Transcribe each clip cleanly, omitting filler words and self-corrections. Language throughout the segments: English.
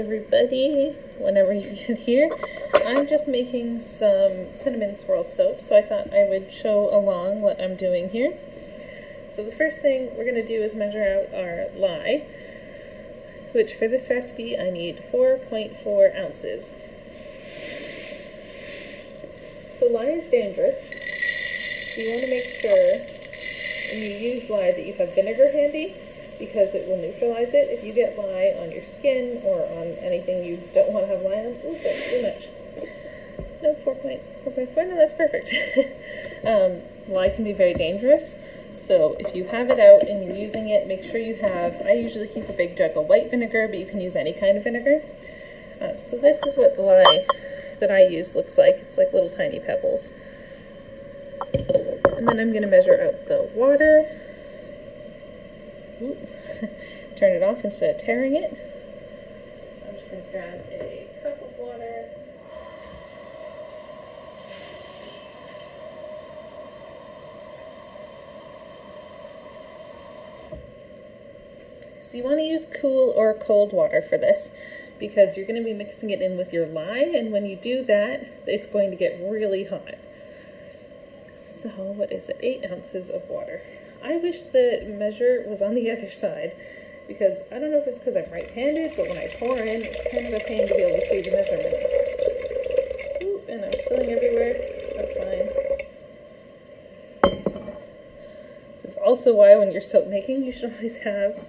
everybody, whenever you get here. I'm just making some cinnamon swirl soap, so I thought I would show along what I'm doing here. So the first thing we're going to do is measure out our lye, which for this recipe I need 4.4 ounces. So lye is dangerous, so you want to make sure when you use lye that you have vinegar handy, because it will neutralize it. If you get lye on your skin or on anything you don't want to have lye on, ooh, that's too much. No, 4.4, no, that's perfect. Lye can be very dangerous, so if you have it out and you're using it, make sure you have, I usually keep a big jug of white vinegar, but you can use any kind of vinegar. So this is what the lye that I use looks like. It's like little tiny pebbles. And then I'm going to measure out the water. Ooh. Turn it off instead of tearing it. I'm just going to grab a cup of water. So you want to use cool or cold water for this, because you're going to be mixing it in with your lye, and when you do that, it's going to get really hot. So what is it? 8 ounces of water. I wish the measure was on the other side, because I don't know if it's because I'm right-handed, but when I pour in, it's kind of a pain to be able to see the measurement. Ooh, and I'm spilling everywhere. That's fine. This is also why when you're soap making, you should always have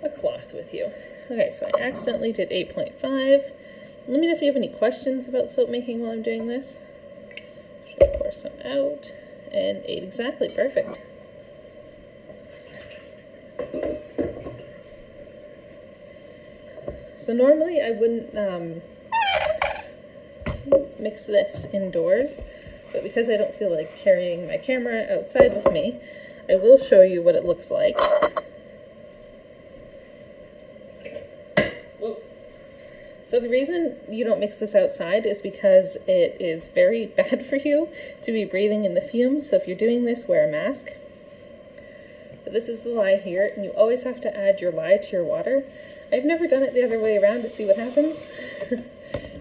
a cloth with you. Okay, so I accidentally did 8.5. Let me know if you have any questions about soap making while I'm doing this. Should I pour some out? And 8 exactly, perfect. So normally I wouldn't mix this indoors, but because I don't feel like carrying my camera outside with me, I will show you what it looks like. So the reason you don't mix this outside is because it is very bad for you to be breathing in the fumes. So if you're doing this, wear a mask. But this is the lye here, and you always have to add your lye to your water. I've never done it the other way around to see what happens,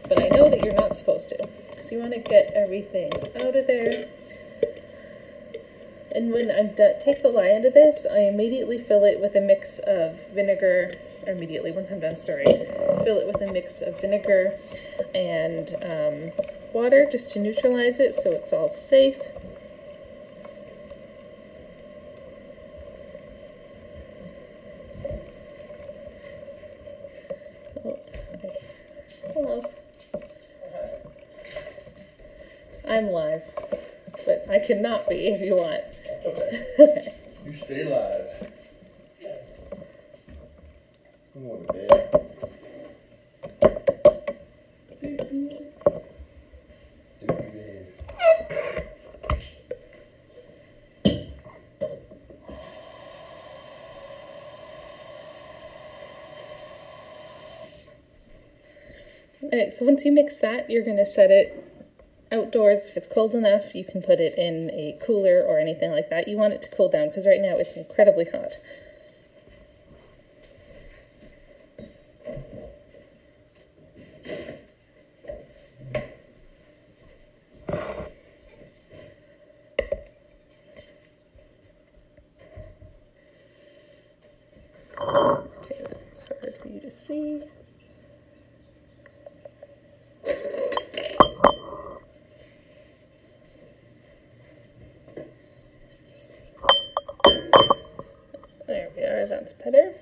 but I know that you're not supposed to. So you want to get everything out of there. And when I'm done, take the lye out of this, I immediately fill it with a mix of vinegar, or immediately, once I'm done stirring, fill it with a mix of vinegar and water just to neutralize it so it's all safe. Oh, hello. I'm live, but I cannot be if you want. Okay. Okay. You stay live. I'm going to bed. Alright, so once you mix that, you're going to set it outdoors. If it's cold enough, you can put it in a cooler or anything like that. You want it to cool down because right now it's incredibly hot. Okay, that's hard for you to see. There we are, that's better.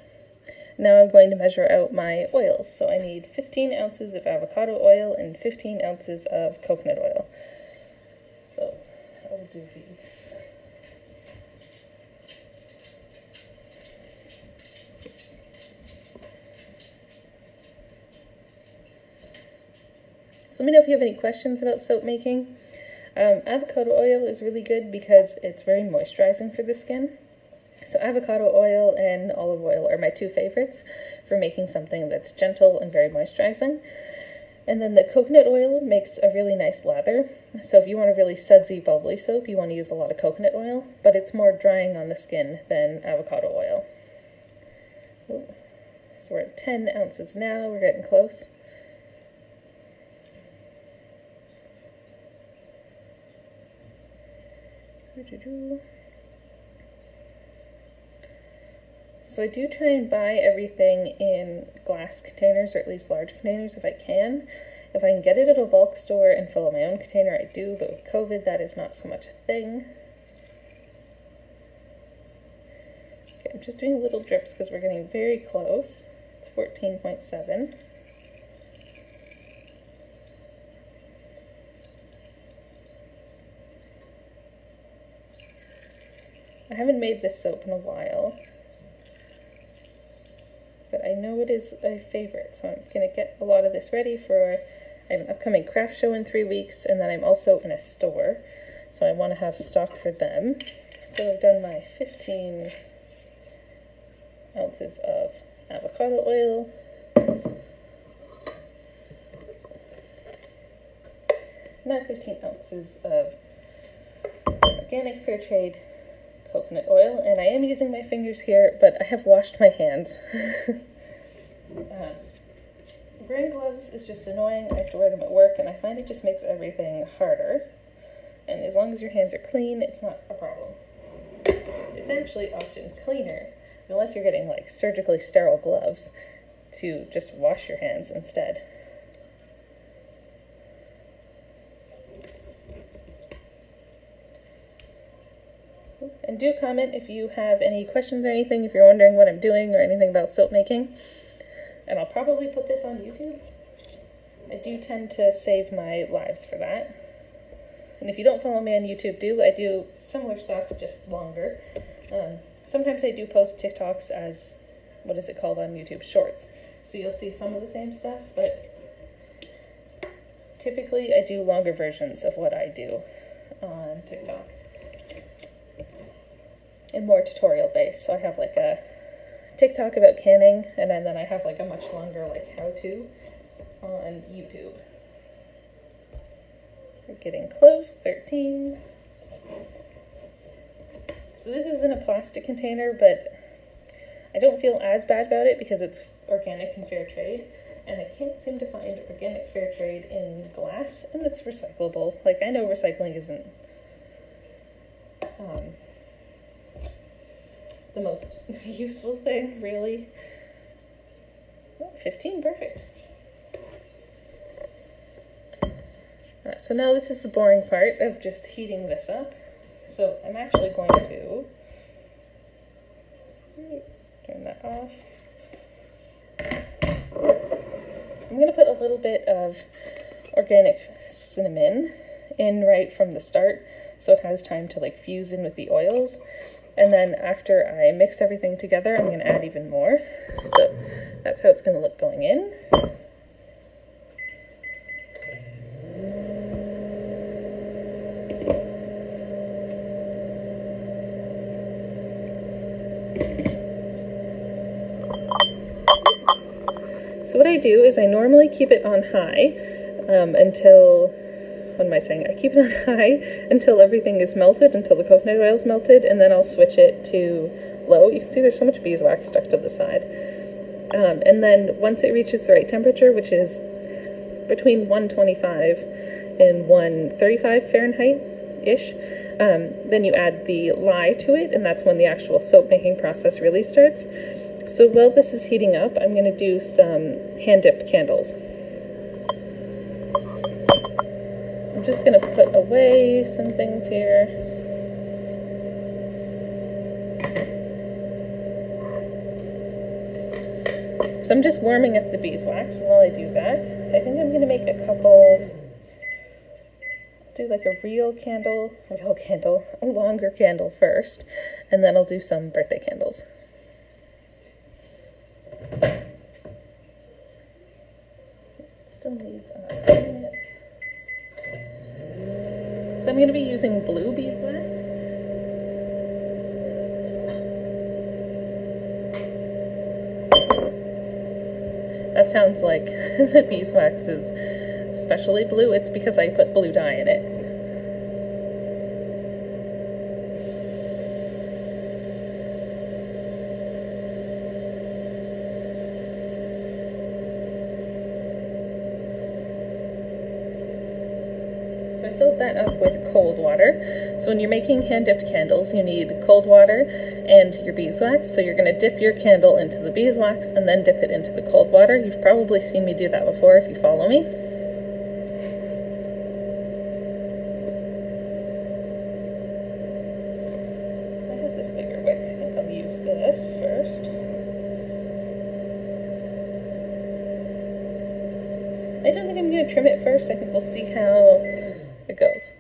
Now I'm going to measure out my oils. So I need 15 ounces of avocado oil and 15 ounces of coconut oil. So I'll do the... So let me know if you have any questions about soap making. Avocado oil is really good because it's very moisturizing for the skin. So avocado oil and olive oil are my two favorites for making something that's gentle and very moisturizing. And then the coconut oil makes a really nice lather. So if you want a really sudsy, bubbly soap, you want to use a lot of coconut oil, but it's more drying on the skin than avocado oil. Ooh. So we're at 10 ounces now, we're getting close. So I do try and buy everything in glass containers, or at least large containers if I can. If I can get it at a bulk store and fill up my own container, I do, but with COVID, that is not so much a thing. Okay, I'm just doing little drips because we're getting very close. It's 14.7. I haven't made this soap in a while, but I know it is a favorite, so I'm going to get a lot of this ready for, I have an upcoming craft show in 3 weeks, and then I'm also in a store, so I want to have stock for them. So I've done my 15 ounces of avocado oil, now 15 ounces of organic fair trade coconut oil, and I am using my fingers here, but I have washed my hands. Wearing gloves is just annoying. I have to wear them at work, and I find it just makes everything harder. And as long as your hands are clean, it's not a problem. It's actually often cleaner, unless you're getting like surgically sterile gloves, to just wash your hands instead. And do comment if you have any questions or anything, if you're wondering what I'm doing or anything about soap making. And I'll probably put this on YouTube. I do tend to save my lives for that. And if you don't follow me on YouTube, I do similar stuff, just longer. Sometimes I do post TikToks as, what is it called on YouTube? Shorts. So you'll see some of the same stuff, but typically I do longer versions of what I do on TikTok. And more tutorial based. So I have like a TikTok about canning, and then I have like a much longer like how-to on YouTube. We're getting close, 13. So this is in a plastic container, but I don't feel as bad about it because it's organic and fair trade, and I can't seem to find organic fair trade in glass, and it's recyclable. Like, I know recycling isn't the most useful thing, really. Oh, 15, perfect. Alright, so now this is the boring part of just heating this up. So I'm actually going to turn that off. I'm going to put a little bit of organic cinnamon in right from the start, so it has time to like fuse in with the oils. And then after I mix everything together, I'm going to add even more. So that's how it's going to look going in. So what I do is I normally keep it on high until, what am I saying? I keep it on high until everything is melted, until the coconut oil is melted, and then I'll switch it to low. You can see there's so much beeswax stuck to the side. And then once it reaches the right temperature, which is between 125 and 135 Fahrenheit-ish, then you add the lye to it, and that's when the actual soap making process really starts. So while this is heating up, I'm going to do some hand-dipped candles. So I'm just going to put away some things here. So I'm just warming up the beeswax, and while I do that, I think I'm going to make a couple, do like a longer candle first, and then I'll do some birthday candles. Still needs another minute. So I'm going to be using blue beeswax. That sounds like the beeswax is especially blue. It's because I put blue dye in it. I filled that up with cold water. So when you're making hand-dipped candles, you need cold water and your beeswax. So you're going to dip your candle into the beeswax and then dip it into the cold water. You've probably seen me do that before if you follow me. I have this bigger wick. I think I'll use this first. I don't think I'm going to trim it first. I think we'll see how it goes.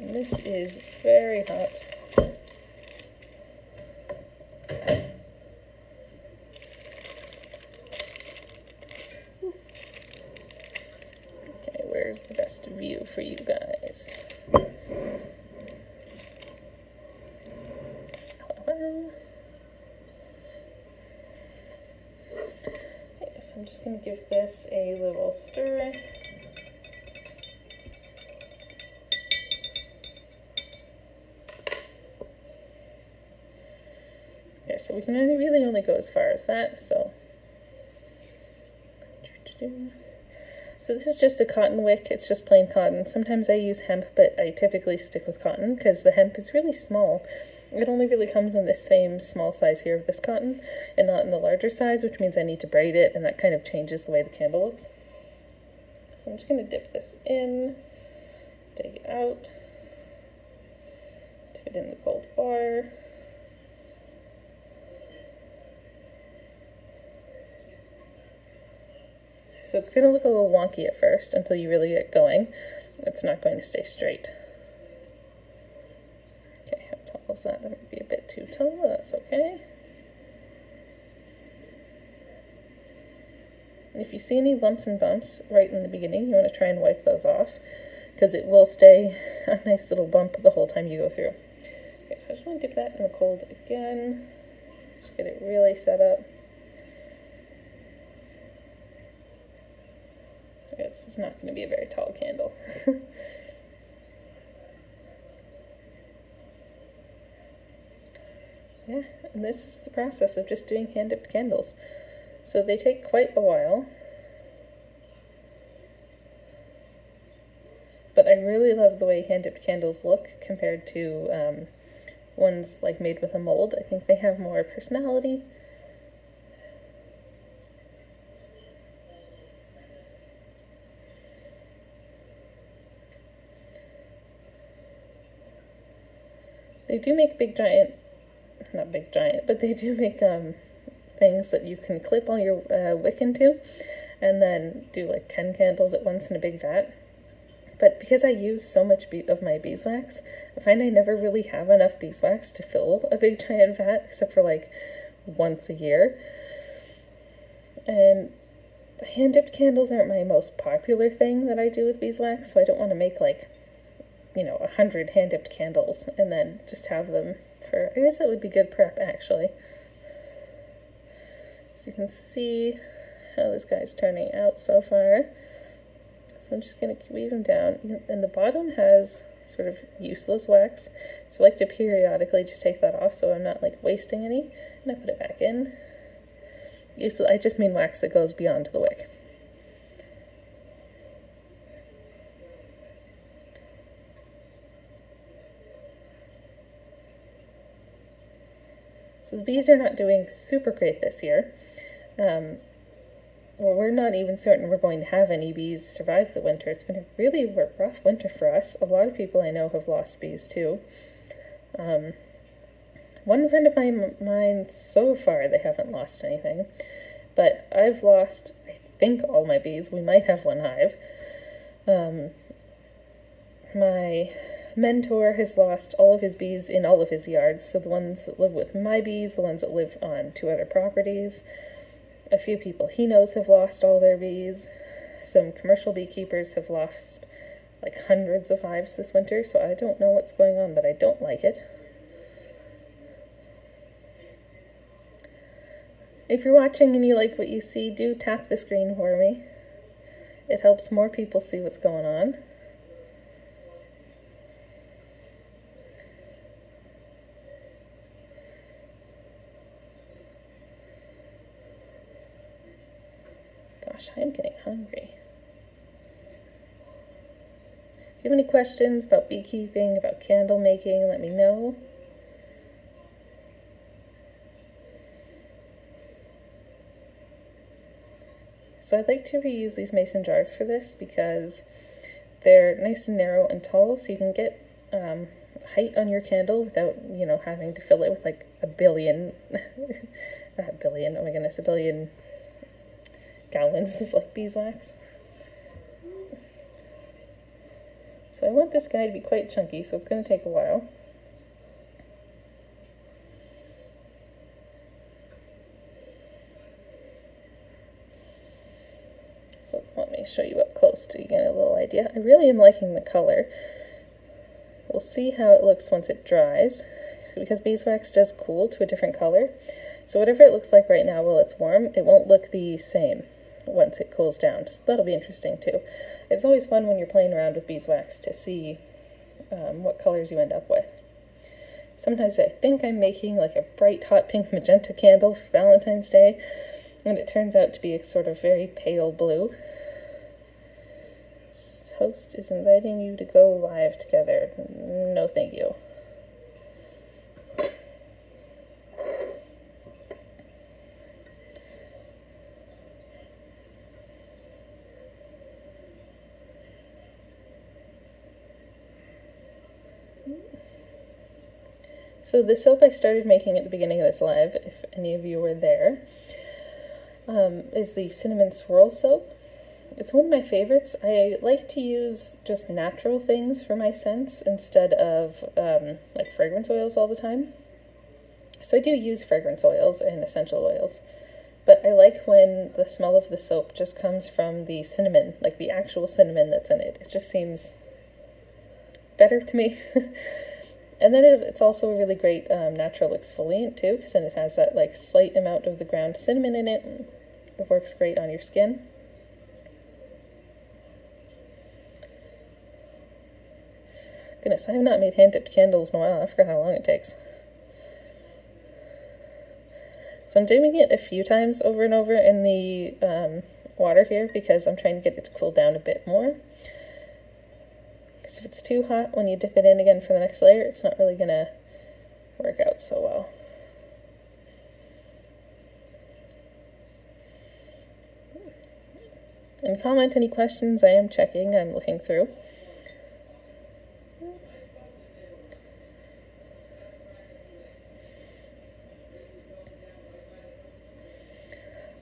And this is very hot. Okay, where's the best view for you guys? I'm just going to give this a little stir. Okay, so we can really only go as far as that, so this is just a cotton wick. It's just plain cotton. Sometimes I use hemp, but I typically stick with cotton because the hemp is really small. It only really comes in this same small size here of this cotton and not in the larger size, which means I need to braid it, and that kind of changes the way the candle looks. So I'm just going to dip this in, take it out, dip it in the cold water. So it's going to look a little wonky at first until you really get going. It's not going to stay straight. Okay, how tall is that? That might be a bit too tall. That's okay. And if you see any lumps and bumps right in the beginning, you want to try and wipe those off because it will stay a nice little bump the whole time you go through. Okay, so I just want to dip that in the cold again. Just get it really set up. This is not going to be a very tall candle. Yeah, and this is the process of just doing hand-dipped candles. So they take quite a while. But I really love the way hand-dipped candles look compared to ones like made with a mold. I think they have more personality. They do make not big giant, but they do make things that you can clip all your wick into and then do like 10 candles at once in a big vat. But because I use so much of my beeswax, I find I never really have enough beeswax to fill a big giant vat except for like once a year. And hand-dipped candles aren't my most popular thing that I do with beeswax, so I don't want to make like 100 hand-dipped candles and then just have them for, I guess that would be good prep actually. So you can see how this guy's turning out so far. So I'm just going to weave them down, and the bottom has sort of useless wax, so I like to periodically just take that off so I'm not like wasting any, and I put it back in. I just mean wax that goes beyond the wick. So the bees are not doing super great this year. Well, we're not even certain we're going to have any bees survive the winter. It's been a really rough winter for us. A lot of people I know have lost bees too. One friend of mine, so far they haven't lost anything. But I've lost, I think, all my bees. We might have one hive. My mentor has lost all of his bees in all of his yards, so the ones that live with my bees, the ones that live on 2 other properties. A few people he knows have lost all their bees. Some commercial beekeepers have lost like hundreds of hives this winter, so I don't know what's going on, but I don't like it. If you're watching and you like what you see, do tap the screen for me. It helps more people see what's going on. Gosh, I am getting hungry. If you have any questions about beekeeping, about candle making, let me know. So I like to reuse these mason jars for this because they're nice and narrow and tall, so you can get height on your candle without, you know, having to fill it with like a billion, oh my goodness, a billion gallons of like beeswax. So I want this guy to be quite chunky, so it's going to take a while. So let me show you up close to get a little idea. I really am liking the color. We'll see how it looks once it dries, because beeswax does cool to a different color. So whatever it looks like right now while it's warm, it won't look the same once it cools down. So that'll be interesting too. It's always fun when you're playing around with beeswax to see what colors you end up with. Sometimes I think I'm making like a bright hot pink magenta candle for Valentine's Day, and it turns out to be a sort of very pale blue. This host is inviting you to go live together. No thank you. So the soap I started making at the beginning of this live, if any of you were there, is the cinnamon swirl soap. It's one of my favorites. I like to use just natural things for my scents instead of like fragrance oils all the time. So I do use fragrance oils and essential oils, but I like when the smell of the soap just comes from the cinnamon, like the actual cinnamon that's in it. It just seems better to me. And then it's also a really great natural exfoliant too, because then it has that like slight amount of the ground cinnamon in it. It works great on your skin. Goodness, I have not made hand-dipped candles in a while. I forgot how long it takes. So I'm doing it a few times over and over in the water here because I'm trying to get it to cool down a bit more. If it's too hot when you dip it in again for the next layer, it's not really going to work out so well. And comment any questions. I am checking, I'm looking through.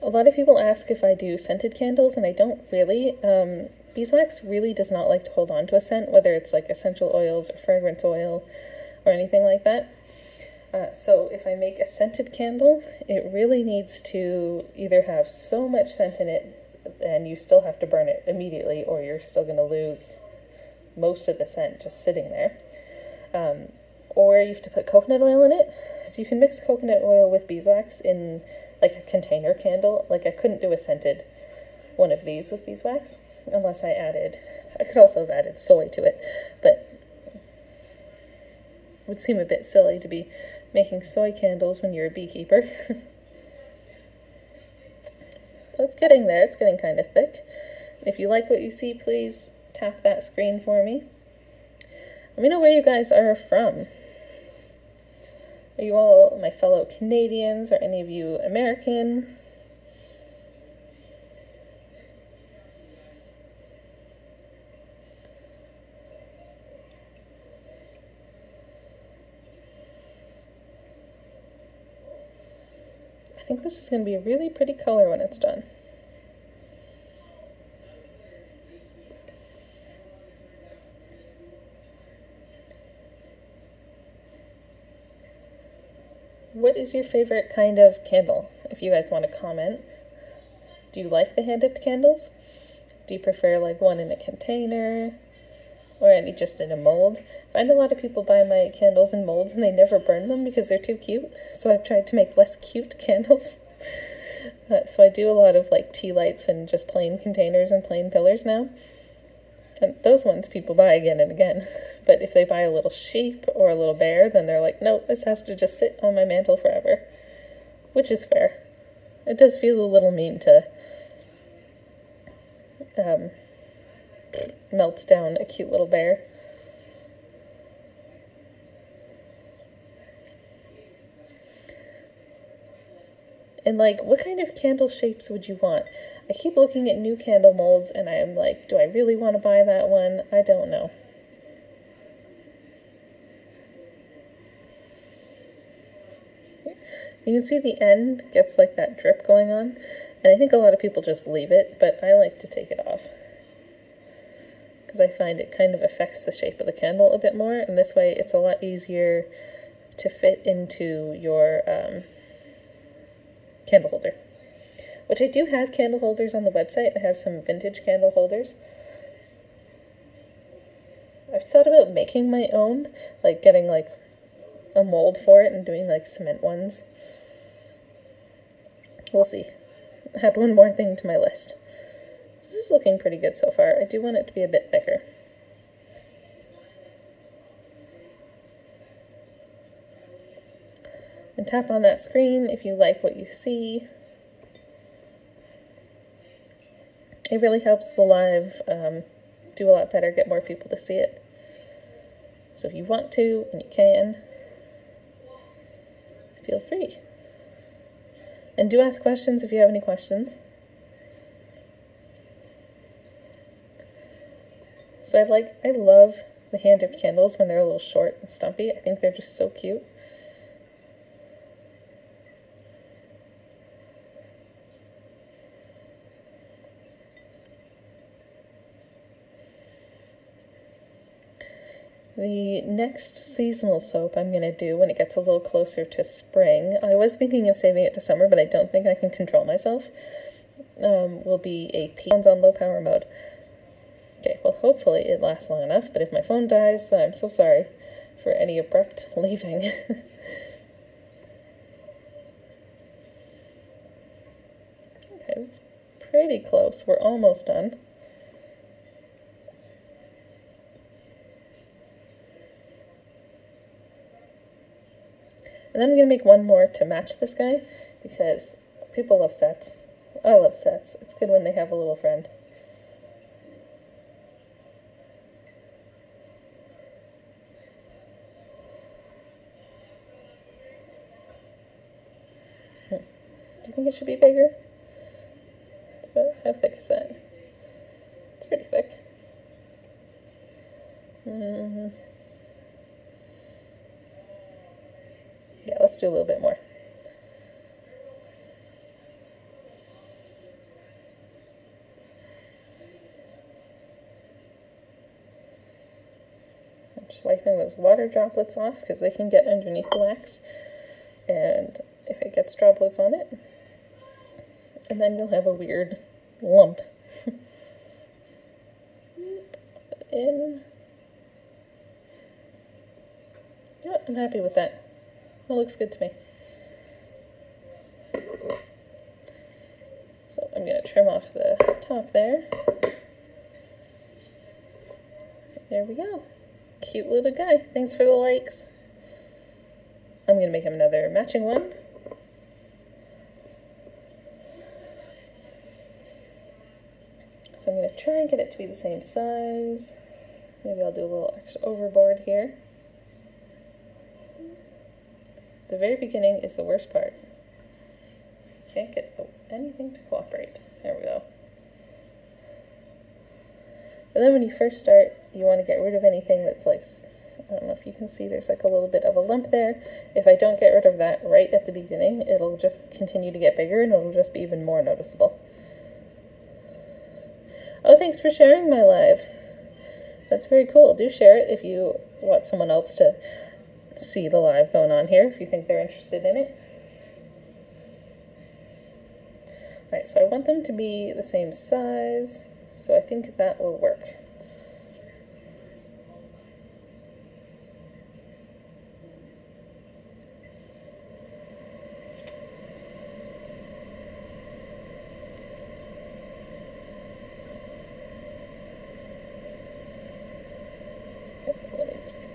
A lot of people ask if I do scented candles, and I don't really. Beeswax really does not like to hold on to a scent, whether it's like essential oils or fragrance oil or anything like that. So if I make a scented candle, it really needs to either have so much scent in it and you still have to burn it immediately, or you're still going to lose most of the scent just sitting there. Or you have to put coconut oil in it. So you can mix coconut oil with beeswax in like a container candle. Like I couldn't do a scented one of these with beeswax unless I could also have added soy to it, but it would seem a bit silly to be making soy candles when you're a beekeeper. So it's getting there, it's getting kind of thick. If you like what you see, please tap that screen for me. Let me know where you guys are from. Are you all my fellow Canadians? Are any of you American? I think this is going to be a really pretty color when it's done. What is your favorite kind of candle? If you guys want to comment. Do you like the hand-dipped candles? Do you prefer like one in a container or any just in a mold? I find a lot of people buy my candles in molds and they never burn them because they're too cute. So I've tried to make less cute candles. So I do a lot of like tea lights and just plain containers and plain pillars now. And those ones people buy again and again. But if they buy a little sheep or a little bear, then they're like, nope, this has to just sit on my mantle forever. Which is fair. It does feel a little mean to melts down a cute little bear. And like, what kind of candle shapes would you want? I keep looking at new candle molds and I am like, do I really want to buy that one? I don't know. You can see the end gets like that drip going on, and I think a lot of people just leave it, but I like to take it off because I find it kind of affects the shape of the candle a bit more, and this way it's a lot easier to fit into your candle holder. Which I do have candle holders on the website. I have some vintage candle holders. I've thought about making my own, like getting like a mold for it and doing like cement ones. We'll see. Add one more thing to my list. This is looking pretty good so far. I do want it to be a bit thicker. And tap on that screen if you like what you see. It really helps the live do a lot better, get more people to see it. So if you want to, and you can, feel free. And do ask questions if you have any questions. So I love the hand-dipped candles when they're a little short and stumpy. I think they're just so cute. The next seasonal soap I'm going to do when it gets a little closer to spring, I was thinking of saving it to summer, but I don't think I can control myself, will be a phone's on low power mode. Okay, well hopefully it lasts long enough, but if my phone dies, then I'm so sorry for any abrupt leaving. Okay, it's pretty close. We're almost done. And then I'm going to make one more to match this guy, because people love sets. I love sets. It's good when they have a little friend. Do you think it should be bigger? It's about, how thick is that? It's pretty thick. Yeah, let's do a little bit more. I'm just wiping those water droplets off because they can get underneath the wax, and if it gets droplets on it, and then you'll have a weird lump. In. Yeah, I'm happy with that. That looks good to me. So I'm going to trim off the top there. There we go. Cute little guy. Thanks for the likes. I'm going to make him another matching one. So I'm going to try and get it to be the same size. Maybe I'll do a little extra overboard here. The very beginning is the worst part. Can't get anything to cooperate. There we go. And then when you first start, you want to get rid of anything that's like, I don't know if you can see, there's like a little bit of a lump there. If I don't get rid of that right at the beginning, it'll just continue to get bigger and it'll just be even more noticeable. Oh, thanks for sharing my live. That's very cool. Do share it if you want someone else to see the live going on here, if you think they're interested in it. Alright, so I want them to be the same size, so I think that will work.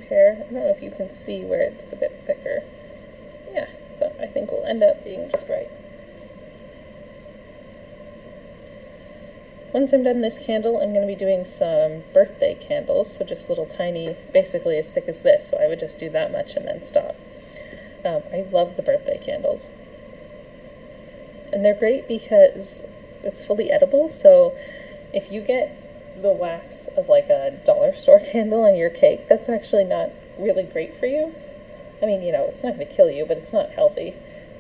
I don't know if you can see where it's a bit thicker. Yeah, but I think we'll end up being just right. Once I'm done this candle, I'm going to be doing some birthday candles, so just little tiny, basically as thick as this, so I would just do that much and then stop. I love the birthday candles. And they're great because it's fully edible, so if you get the wax of like a dollar store candle on your cake, that's actually not really great for you. I mean, you know, it's not going to kill you, but it's not healthy.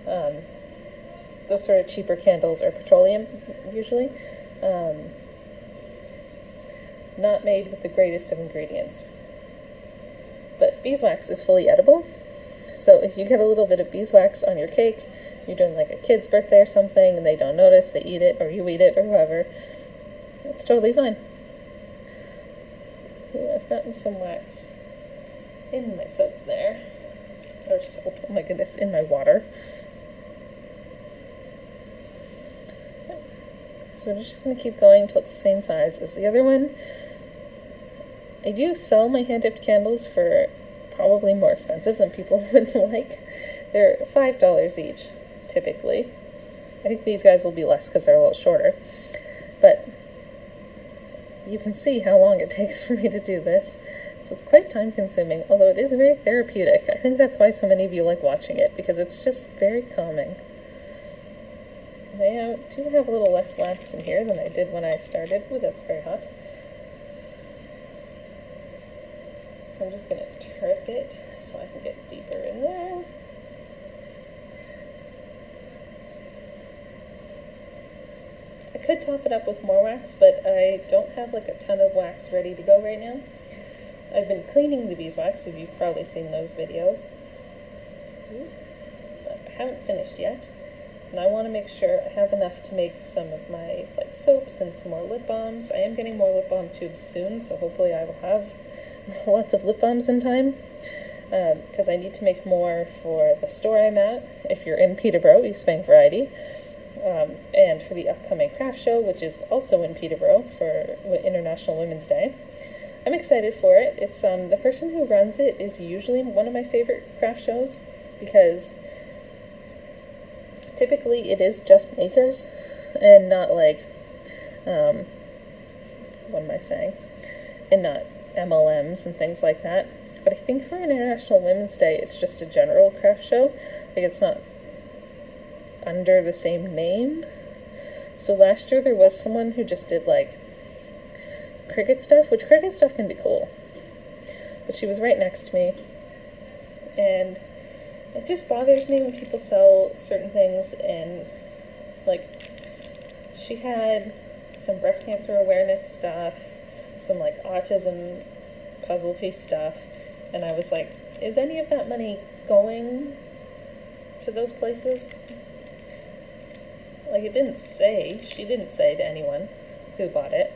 Those sort of cheaper candles are petroleum, usually. Not made with the greatest of ingredients. But beeswax is fully edible, so if you get a little bit of beeswax on your cake, you're doing like a kid's birthday or something, and they don't notice, they eat it, or you eat it, or whoever, it's totally fine. Ooh, I've gotten some wax in my soap there. Or soap, oh my goodness, in my water. So we're just going to keep going until it's the same size as the other one. I do sell my hand-dipped candles for probably more expensive than people would like. They're $5 each, typically. I think these guys will be less because they're a little shorter. But you can see how long it takes for me to do this. So it's quite time-consuming, although it is very therapeutic. I think that's why so many of you like watching it, because it's just very calming. I do have a little less wax in here than I did when I started. Ooh, that's very hot. So I'm just going to trip it so I can get deeper in there. I could top it up with more wax, but I don't have like a ton of wax ready to go right now. I've been cleaning the beeswax, if you've probably seen those videos. But I haven't finished yet. And I want to make sure I have enough to make some of my like soaps and some more lip balms. I am getting more lip balm tubes soon, so hopefully I will have lots of lip balms in time. Because I need to make more for the store I'm at. If you're in Peterborough, East Bank Variety. And for the upcoming craft show, which is also in Peterborough for International Women's Day. I'm excited for it. It's the person who runs it is usually one of my favorite craft shows, because typically it is just makers and not like what am I saying? And not MLMs and things like that. But I think for International Women's Day, it's just a general craft show. Like, it's not under the same name. So last year there was someone who just did like cricket stuff, which cricket stuff can be cool. But she was right next to me, and it just bothers me when people sell certain things, and like she had some breast cancer awareness stuff, some like autism puzzle piece stuff, and I was like, is any of that money going to those places? Like, it didn't say, she didn't say to anyone who bought it.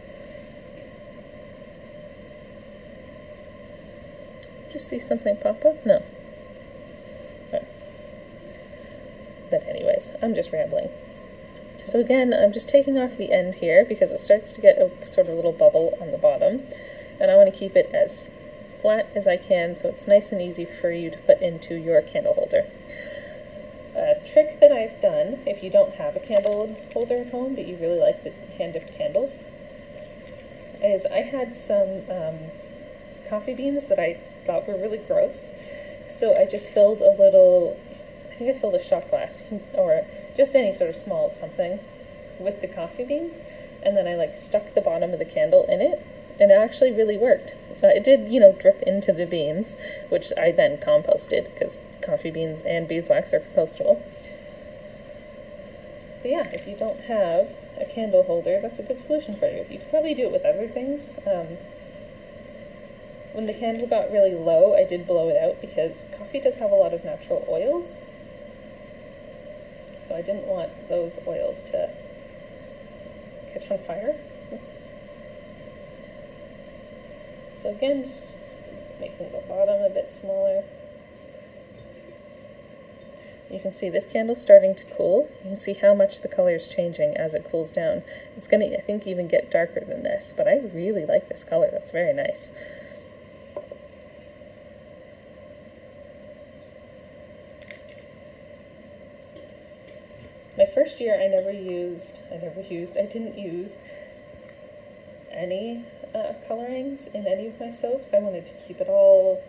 Did you see something pop up? No. Okay. But anyways, I'm just rambling. So again, I'm just taking off the end here because it starts to get a sort of little bubble on the bottom. And I want to keep it as flat as I can so it's nice and easy for you to put into your candle holder. A trick that I've done, if you don't have a candle holder at home, but you really like the hand-dipped candles, is I had some coffee beans that I thought were really gross. So I just filled a little, I think I filled a shot glass, or just any sort of small something, with the coffee beans, and then I like stuck the bottom of the candle in it, and it actually really worked. It did, you know, drip into the beans, which I then composted, because coffee beans and beeswax are compostable. But yeah, if you don't have a candle holder, that's a good solution for you. You could probably do it with other things. When the candle got really low, I did blow it out, because coffee does have a lot of natural oils. So I didn't want those oils to catch on fire. So again, just making the bottom a bit smaller. You can see this candle's starting to cool. You can see how much the color is changing as it cools down. It's going to, I think, even get darker than this, but I really like this color. That's very nice. My first year I didn't use any colorings in any of my soaps. I wanted to keep it all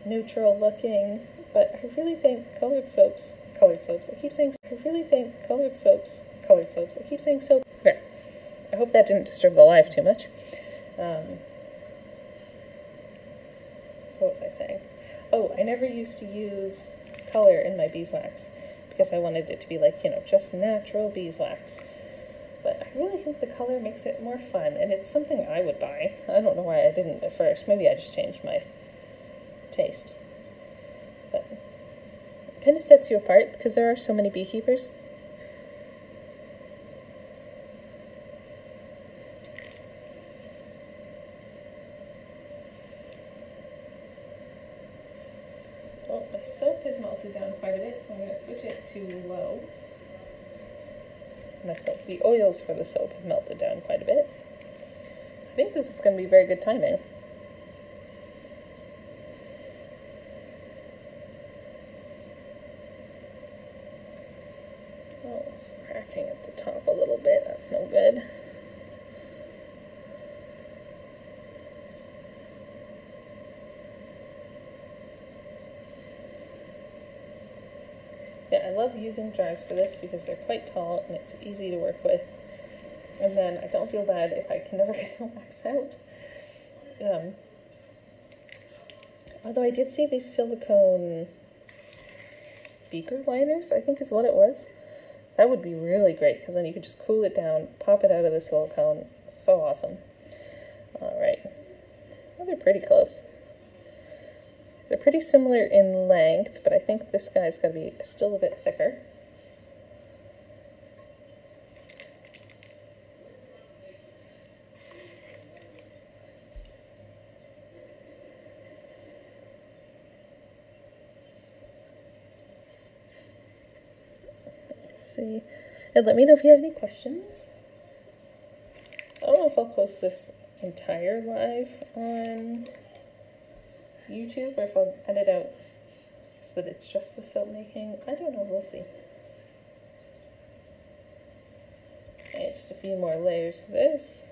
neutral looking, but I really think colored soaps, I keep saying, I really think colored soaps, I keep saying soap. Okay. I hope that didn't disturb the live too much. What was I saying? Oh, I never used to use color in my beeswax because I wanted it to be like, you know, just natural beeswax. But I really think the color makes it more fun, and it's something I would buy. I don't know why I didn't at first. Maybe I just changed my taste. But it kind of sets you apart because there are so many beekeepers. Oh, my soap has melted down quite a bit, so I'm going to switch it to low. The oils for the soap have melted down quite a bit. I think this is going to be very good timing. Oh, it's cracking at the top a little bit. That's no good. So yeah, I love using jars for this because they're quite tall and it's easy to work with. And then I don't feel bad if I can never get the wax out. Although I did see these silicone beaker liners, I think is what it was. That would be really great because then you could just cool it down, pop it out of the silicone. So awesome. Alright. Well, they're pretty close. They're pretty similar in length, but I think this guy's got to be still a bit thicker. See, and let me know if you have any questions. I don't know if I'll post this entire live on YouTube or if I'll edit out so that it's just the soap making. I don't know, we'll see. Okay, just a few more layers of this.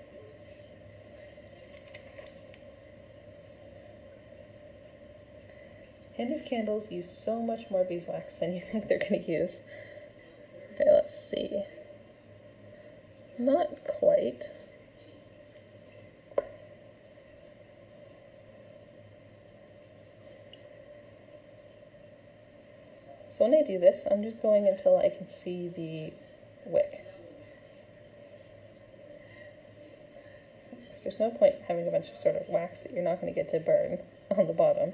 Hand of Candles use so much more beeswax than you think they're going to use. Okay, let's see. Not quite. So when I do this, I'm just going until I can see the wick. Because there's no point having a bunch of sort of wax that you're not going to get to burn on the bottom.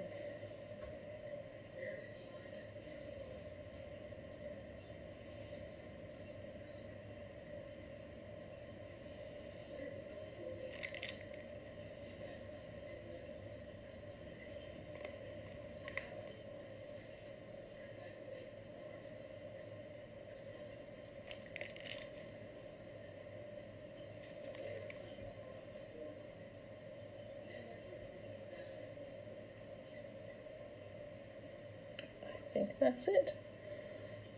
I think that's it.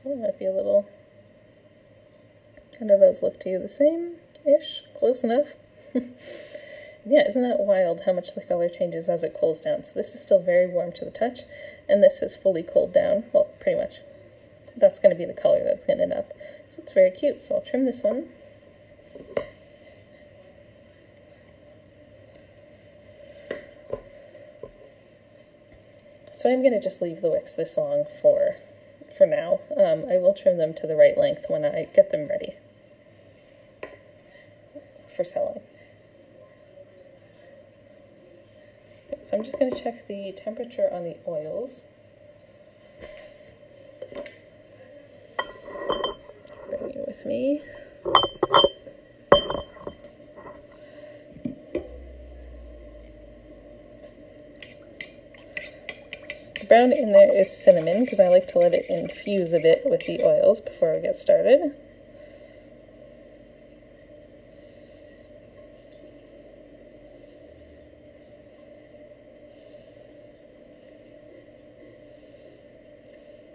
Well, might be a little. How do those look to you? The same-ish? Close enough? Yeah, isn't that wild how much the color changes as it cools down? So this is still very warm to the touch, and this is fully cooled down. Well, pretty much. That's going to be the color that's going to end up. So it's very cute. So I'll trim this one. So I'm going to just leave the wicks this long for now. I will trim them to the right length when I get them ready for selling. Okay, so I'm just going to check the temperature on the oils. Bring you with me. Brown in there is cinnamon because I like to let it infuse a bit with the oils before we get started.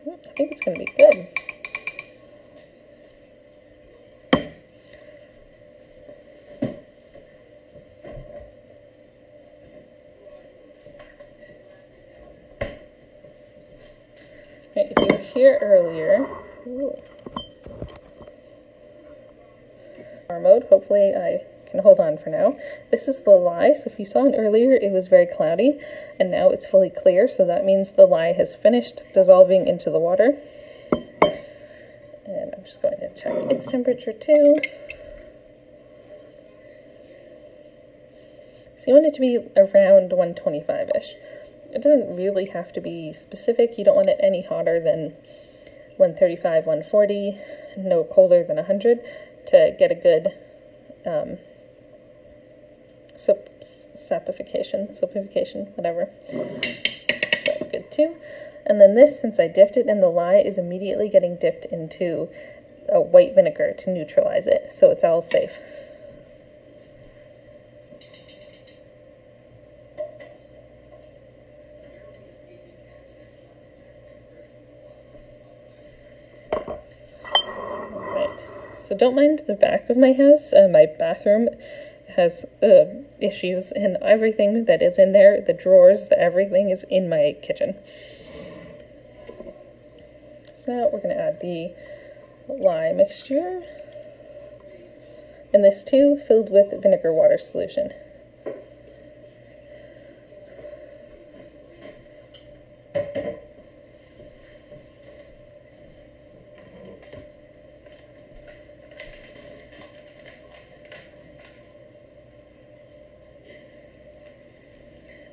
I think it's going to be good. Okay, if you were here earlier, mode, hopefully I can hold on for now. This is the lye, so if you saw it earlier, it was very cloudy, and now it's fully clear, so that means the lye has finished dissolving into the water. And I'm just going to check its temperature too. So you want it to be around 125-ish. It doesn't really have to be specific. You don't want it any hotter than 135, 140, no colder than 100 to get a good sapification, whatever. So that's good too. And then this, since I dipped it in the lye, is immediately getting dipped into a white vinegar to neutralize it, so it's all safe. So don't mind the back of my house. My bathroom has issues, and everything that is in there, the drawers, everything is in my kitchen. So now we're going to add the lye mixture. And this too, filled with vinegar water solution.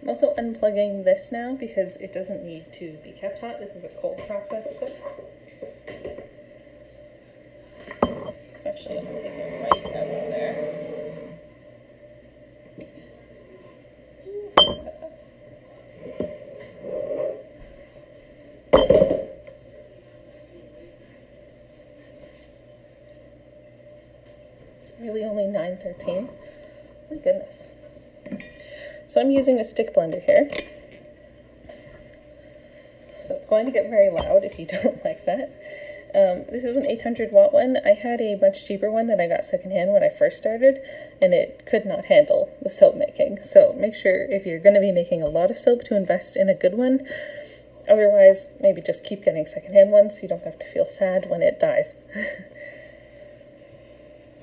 I'm also unplugging this now because it doesn't need to be kept hot. This is a cold process. So actually, I'll take it right out of there. It's really only 9:13. My goodness. So I'm using a stick blender here. So it's going to get very loud if you don't like that. This is an 800-watt one. I had a much cheaper one that I got secondhand when I first started, and it could not handle the soap making. So make sure if you're going to be making a lot of soap to invest in a good one. Otherwise, maybe just keep getting secondhand ones so you don't have to feel sad when it dies.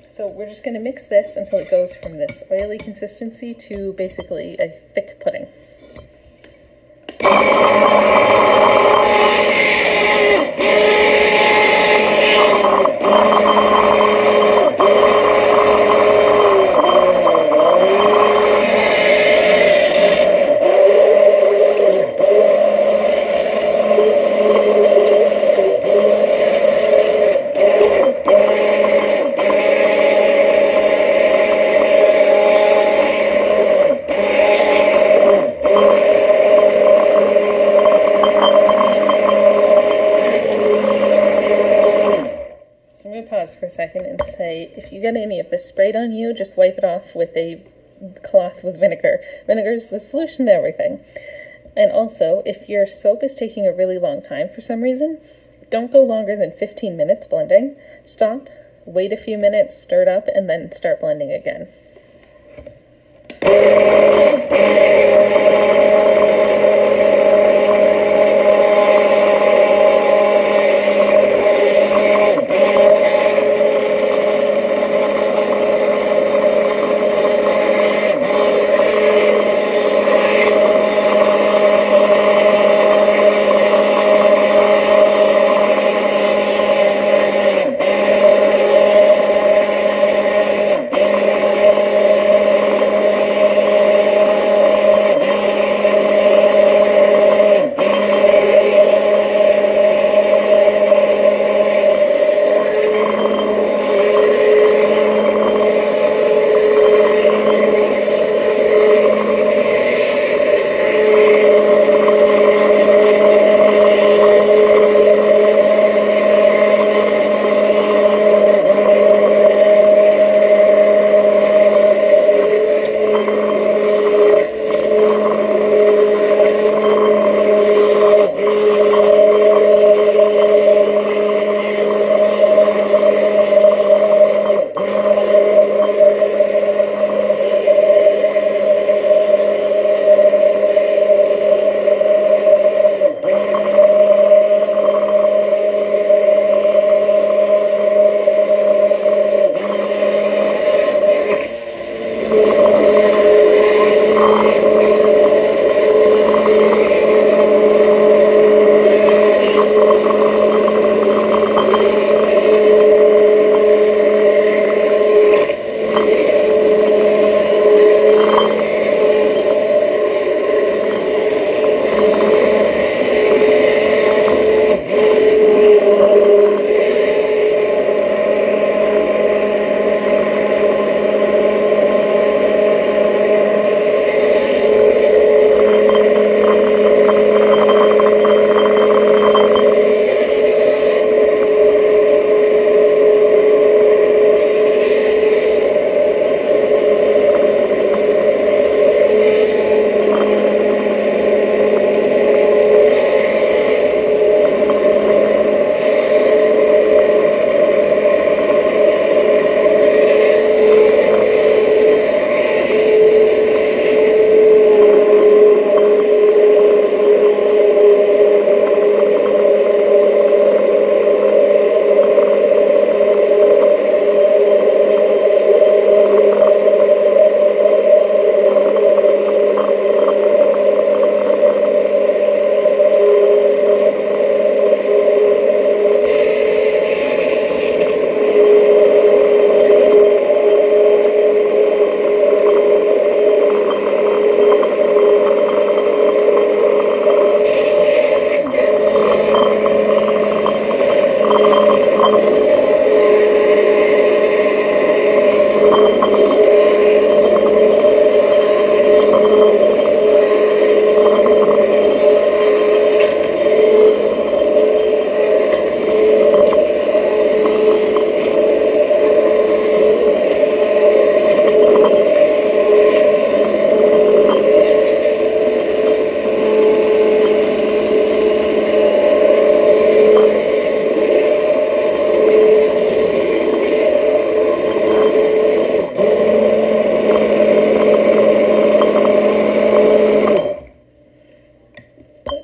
So we're just going to mix this until it goes from this oily consistency to basically a thick pudding. For a second and say, if you get any of this sprayed on you, just wipe it off with a cloth with vinegar. Vinegar is the solution to everything. And also, if your soap is taking a really long time for some reason, don't go longer than 15 minutes blending. Stop, wait a few minutes, stir it up, and then start blending again.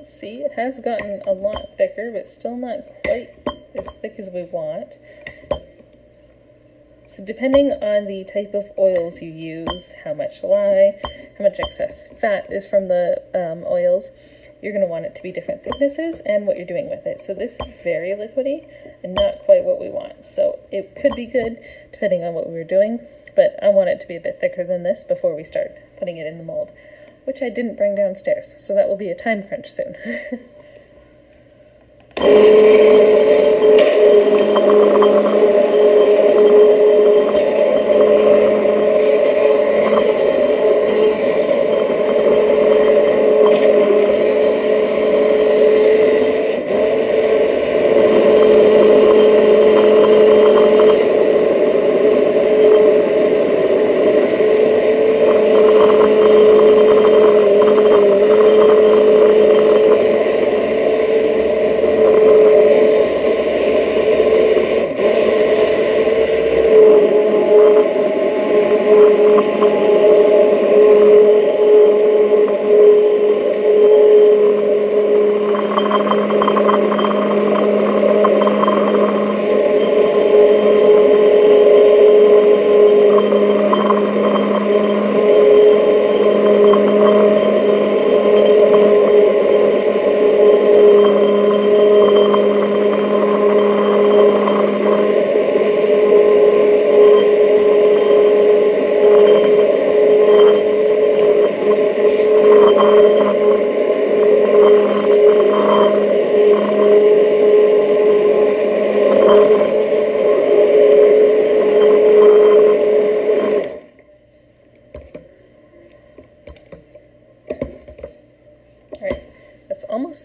see, it has gotten a lot thicker, but still not quite as thick as we want. So depending on the type of oils you use, how much lye, how much excess fat is from the oils, you're going to want it to be different thicknesses and what you're doing with it. So this is very liquidy and not quite what we want. So it could be good depending on what we were doing, but I want it to be a bit thicker than this before we start putting it in the mold, which I didn't bring downstairs. So that will be a time crunch soon.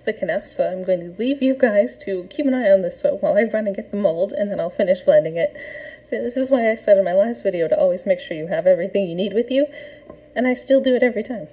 Thick enough, so I'm going to leave you guys to keep an eye on this soap while I run and get the mold, and then I'll finish blending it. So this is why I said in my last video to always make sure you have everything you need with you, and I still do it every time.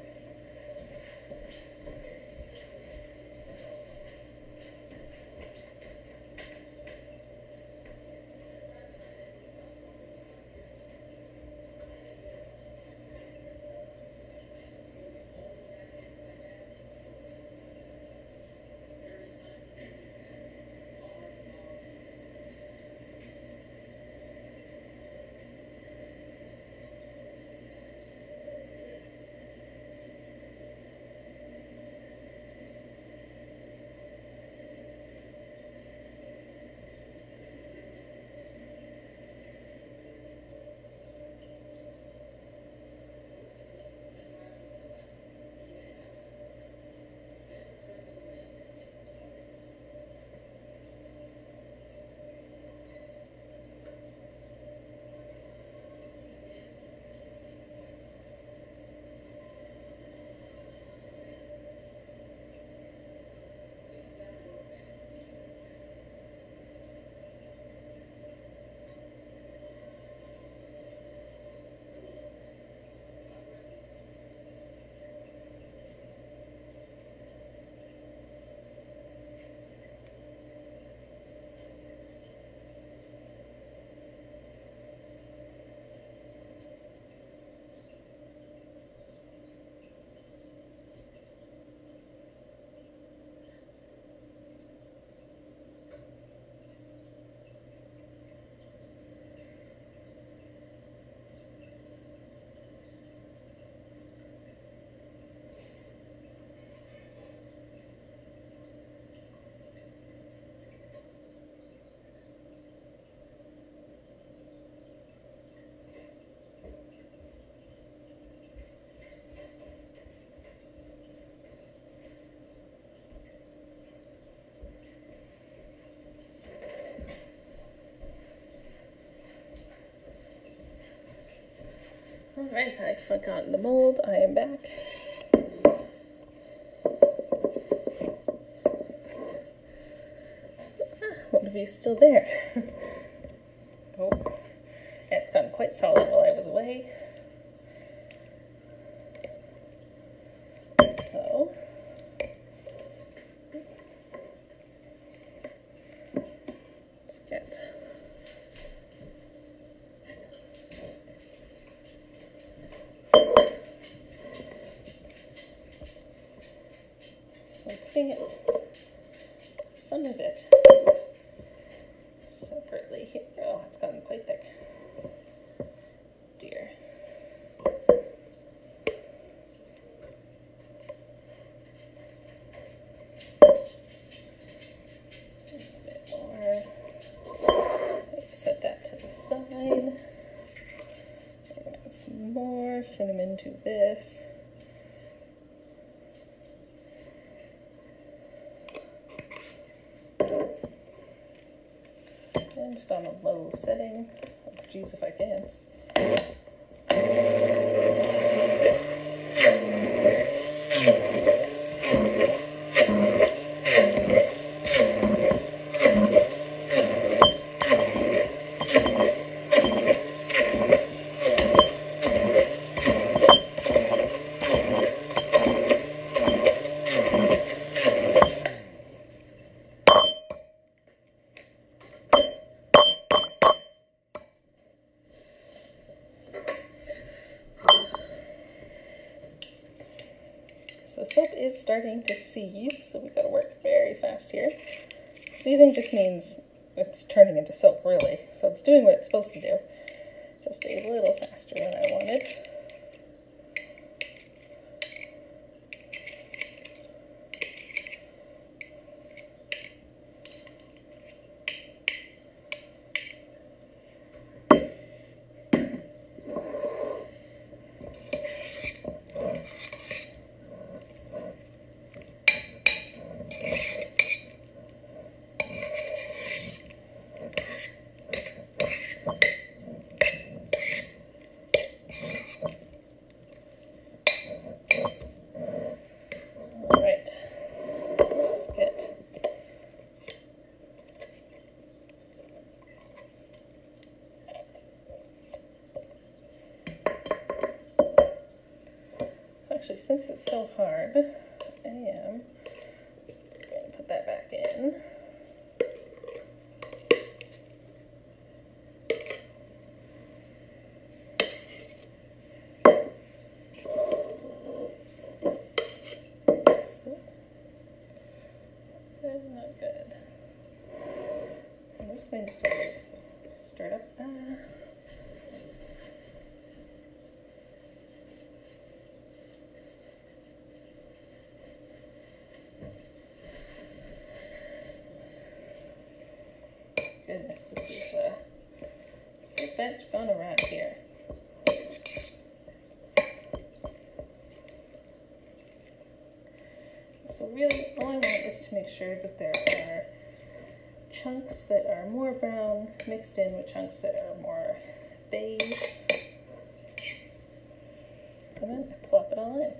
Alright, I've forgotten the mold. I am back. One of you still there. Oh, it's gotten quite solid while I was away. So, let's get looking at some of it separately here. Oh, it's gotten quite thick. Dear. A bit more. I have to set that to the side. Add some more cinnamon to this. And just on a low setting. Oh, geez, if I can. So the soap is starting to seize, so we gotta work very fast here. Seizing just means it's turning into soap, really. So it's doing what it's supposed to do, just a little faster than I wanted. Actually, since it's so hard, I am going to put that back in. Not good. I'm just going to sort of start up. Goodness, this is a soap bench gone around here. So really, all I want is to make sure that there are chunks that are more brown mixed in with chunks that are more beige. And then I plop it all in.